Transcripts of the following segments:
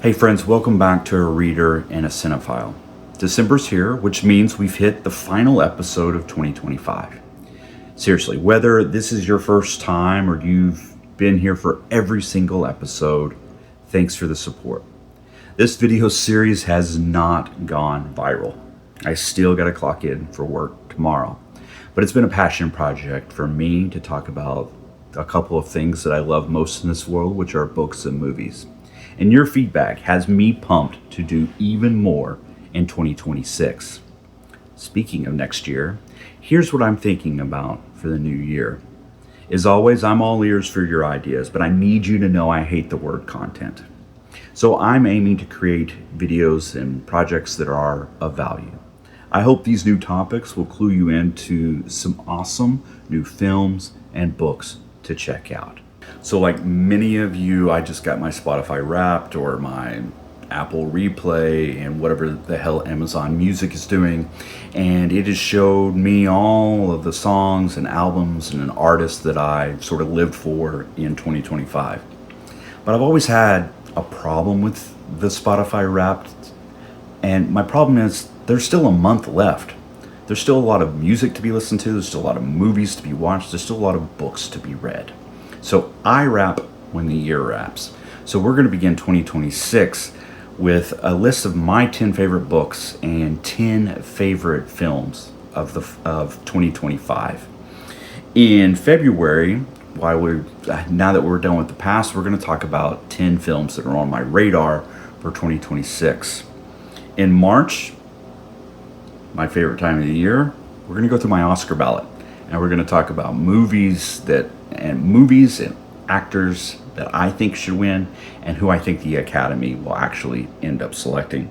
Hey friends, welcome back to A Reader and a Cinephile. December's here, which means we've hit the final episode of 2025. Seriously, whether this is your first time or you've been here for every single episode, thanks for the support. This video series has not gone viral. I still gotta clock in for work tomorrow, but it's been a passion project for me to talk about a couple of things that I love most in this world, which are books and movies. And your feedback has me pumped to do even more in 2026. Speaking of next year, here's what I'm thinking about for the new year. As always, I'm all ears for your ideas, but I need you to know I hate the word content. So I'm aiming to create videos and projects that are of value. I hope these new topics will clue you into some awesome new films and books to check out. So like many of you, I just got my Spotify Wrapped or my Apple Replay and whatever the hell Amazon Music is doing. And it has showed me all of the songs and albums and artists that I sort of lived for in 2025. But I've always had a problem with the Spotify Wrapped. And my problem is there's still a month left. There's still a lot of music to be listened to. There's still a lot of movies to be watched. There's still a lot of books to be read. So I wrap when the year wraps. So we're going to begin 2026 with a list of my 10 favorite books and 10 favorite films of 2025. In February, now that we're done with the past, we're going to talk about 10 films that are on my radar for 2026. In March, my favorite time of the year, we're going to go through my Oscar ballot, and we're going to talk about movies and actors that I think should win and who I think the Academy will actually end up selecting.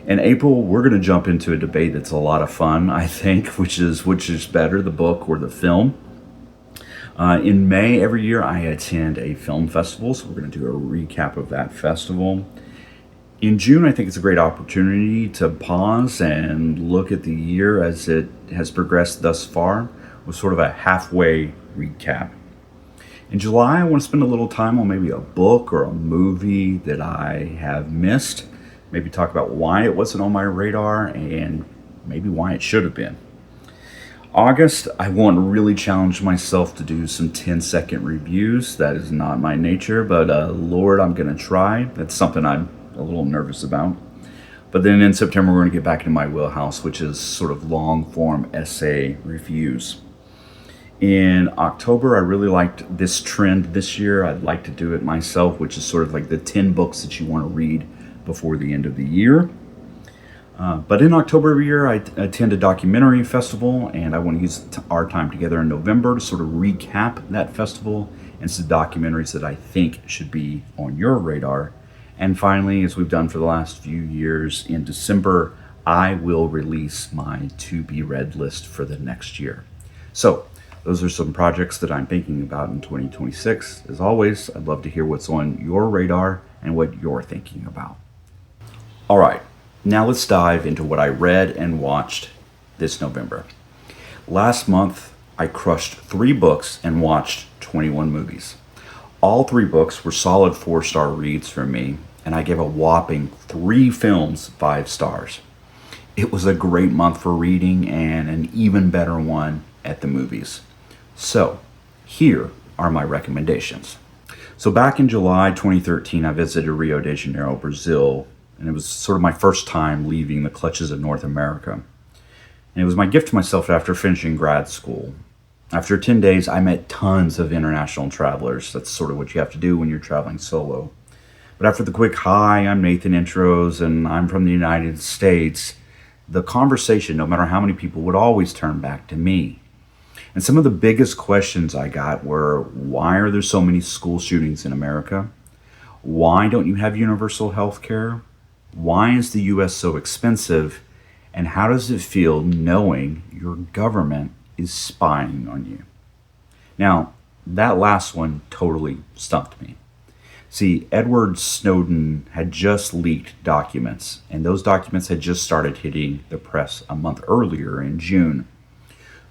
In April, we're going to jump into a debate that's a lot of fun, I think, which is better, the book or the film. In May, every year, I attend a film festival, so we're going to do a recap of that festival. In June, I think it's a great opportunity to pause and look at the year as it has progressed thus far with sort of a halfway recap. In July, I want to spend a little time on maybe a book or a movie that I have missed. Maybe talk about why it wasn't on my radar and maybe why it should have been. August, I want to really challenge myself to do some 10-second reviews. That is not my nature, but Lord, I'm going to try. That's something I'm a little nervous about. But then in September, we're going to get back into my wheelhouse, which is sort of long-form essay reviews. In October, I really liked this trend this year. I'd like to do it myself, which is sort of like the 10 books that you want to read before the end of the year. But in October every year, I attend a documentary festival, and I want to use our time together in November to sort of recap that festival and some documentaries that I think should be on your radar. And finally, as we've done for the last few years, in December, I will release my to-be-read list for the next year. So, those are some projects that I'm thinking about in 2026. As always, I'd love to hear what's on your radar and what you're thinking about. All right, now let's dive into what I read and watched this November. Last month, I crushed 3 books and watched 21 movies. All 3 books were solid 4-star reads for me, and I gave a whopping 3 films 5 stars. It was a great month for reading and an even better one at the movies. So, here are my recommendations. So back in July 2013, I visited Rio de Janeiro, Brazil, and it was sort of my first time leaving the clutches of North America. And it was my gift to myself after finishing grad school. After 10 days, I met tons of international travelers. That's sort of what you have to do when you're traveling solo. But after the quick, hi, I'm Nathan intros, and I'm from the United States, the conversation, no matter how many people, would always turn back to me. And some of the biggest questions I got were, why are there so many school shootings in America? Why don't you have universal health care? Why is the U.S. so expensive? And how does it feel knowing your government is spying on you? Now, that last one totally stumped me. See, Edward Snowden had just leaked documents, and those documents had just started hitting the press a month earlier in June.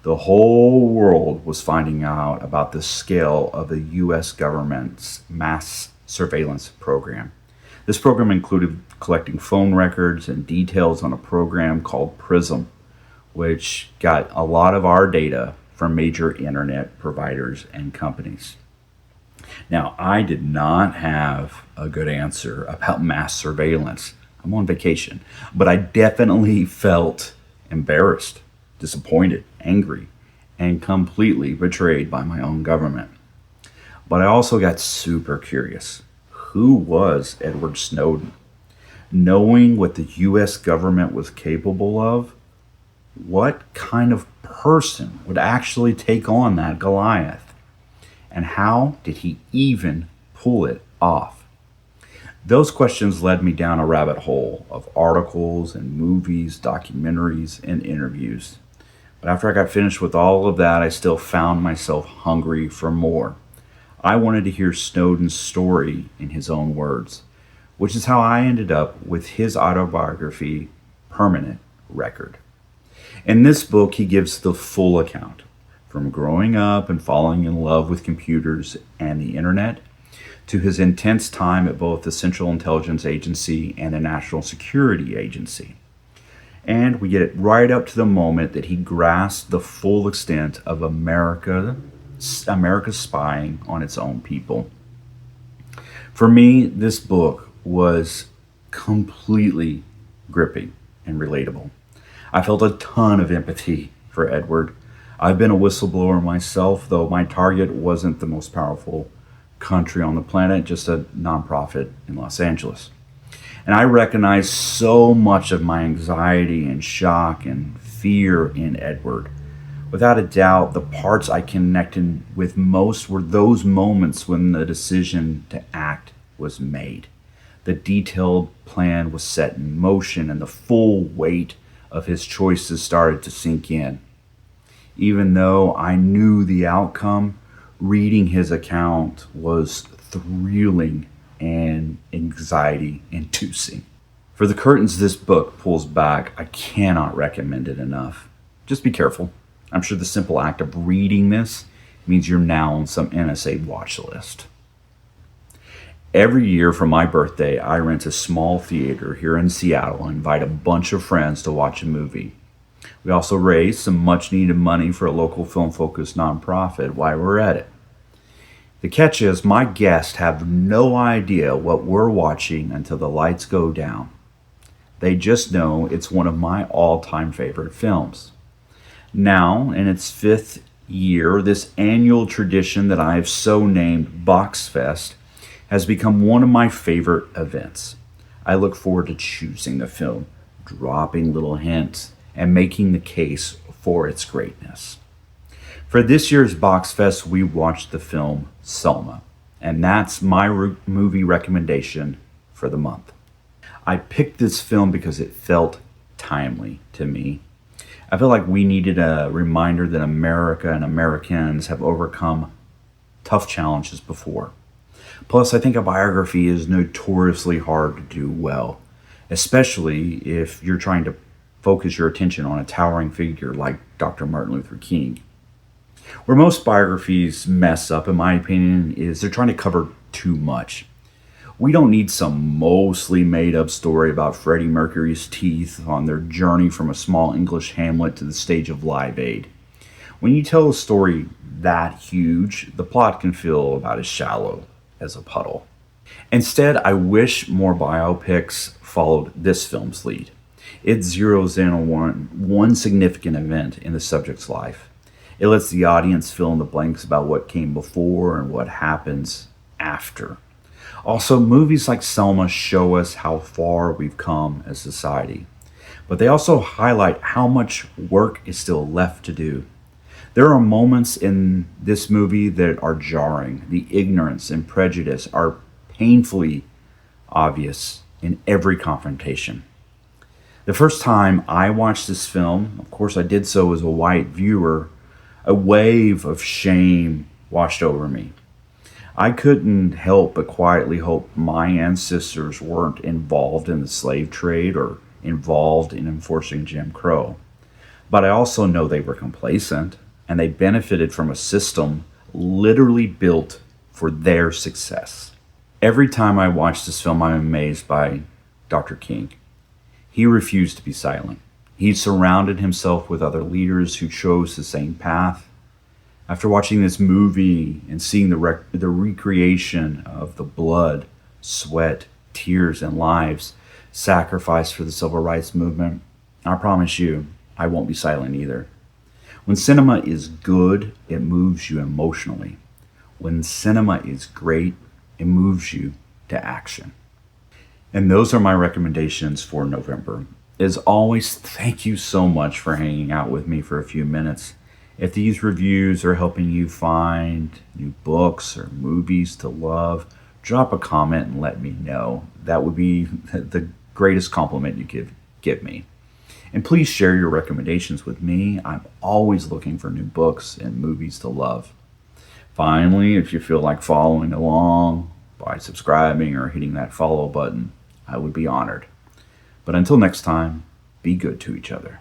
The whole world was finding out about the scale of the U.S. government's mass surveillance program. This program included collecting phone records and details on a program called Prism, which got a lot of our data from major internet providers and companies. Now, I did not have a good answer about mass surveillance. I'm on vacation, but I definitely felt embarrassed, disappointed, angry, and completely betrayed by my own government. But I also got super curious. Who was Edward Snowden? Knowing what the US government was capable of, what kind of person would actually take on that Goliath? And how did he even pull it off? Those questions led me down a rabbit hole of articles and movies, documentaries, and interviews. But after I got finished with all of that, I still found myself hungry for more. I wanted to hear Snowden's story in his own words, which is how I ended up with his autobiography, Permanent Record. In this book, he gives the full account, from growing up and falling in love with computers and the internet, to his intense time at both the Central Intelligence Agency and the National Security Agency. And we get it right up to the moment that he grasped the full extent of America's spying on its own people. For me, this book was completely gripping and relatable. I felt a ton of empathy for Edward. I've been a whistleblower myself, though my target wasn't the most powerful country on the planet, just a nonprofit in Los Angeles. And I recognized so much of my anxiety and shock and fear in Edward. Without a doubt, the parts I connected with most were those moments when the decision to act was made. The detailed plan was set in motion and the full weight of his choices started to sink in. Even though I knew the outcome, reading his account was thrilling and anxiety-inducing. For the curtains this book pulls back, I cannot recommend it enough. Just be careful. I'm sure the simple act of reading this means you're now on some NSA watch list. Every year for my birthday, I rent a small theater here in Seattle and invite a bunch of friends to watch a movie. We also raise some much-needed money for a local film-focused nonprofit while we're at it. The catch is, my guests have no idea what we're watching until the lights go down. They just know it's one of my all-time favorite films. Now, in its 5th year, this annual tradition that I have so named Box Fest has become one of my favorite events. I look forward to choosing the film, dropping little hints, and making the case for its greatness. For this year's Box Fest, we watched the film Selma, and that's my movie recommendation for the month. I picked this film because it felt timely to me. I feel like we needed a reminder that America and Americans have overcome tough challenges before. Plus, I think a biography is notoriously hard to do well, especially if you're trying to focus your attention on a towering figure like Dr. Martin Luther King. Where most biographies mess up, in my opinion, is they're trying to cover too much. We don't need some mostly made-up story about Freddie Mercury's teeth on their journey from a small English hamlet to the stage of Live Aid. When you tell a story that huge, the plot can feel about as shallow as a puddle. Instead, I wish more biopics followed this film's lead. It zeroes in on one significant event in the subject's life. It lets the audience fill in the blanks about what came before and what happens after. Also, movies like Selma show us how far we've come as a society, but they also highlight how much work is still left to do. There are moments in this movie that are jarring. The ignorance and prejudice are painfully obvious in every confrontation. The first time I watched this film, of course I did so as a white viewer, a wave of shame washed over me. I couldn't help but quietly hope my ancestors weren't involved in the slave trade or involved in enforcing Jim Crow. But I also know they were complacent, and they benefited from a system literally built for their success. Every time I watch this film, I'm amazed by Dr. King. He refused to be silent. He surrounded himself with other leaders who chose the same path. After watching this movie and seeing the recreation of the blood, sweat, tears, and lives sacrificed for the civil rights movement, I promise you, I won't be silent either. When cinema is good, it moves you emotionally. When cinema is great, it moves you to action. And those are my recommendations for November. As always, thank you so much for hanging out with me for a few minutes. If these reviews are helping you find new books or movies to love, drop a comment and let me know. That would be the greatest compliment you could give me. And please share your recommendations with me. I'm always looking for new books and movies to love. Finally, if you feel like following along by subscribing or hitting that follow button, I would be honored. But until next time, be good to each other.